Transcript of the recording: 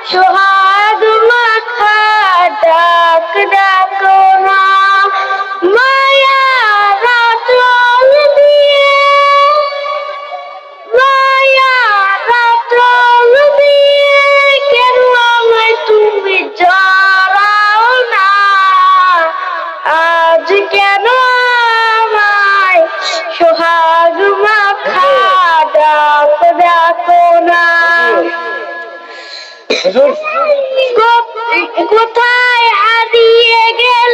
সোহাগ মাখা ডাক ডাকো না মায়ার আঁচল দিয়ে, মায়ার আঁচল দিয়ে কেন আমায় তুমি জড়াও না? আজ কেন আমায় সোহাগ মাখা ডাক ডাকো না? কোথায় হারিয়ে গেল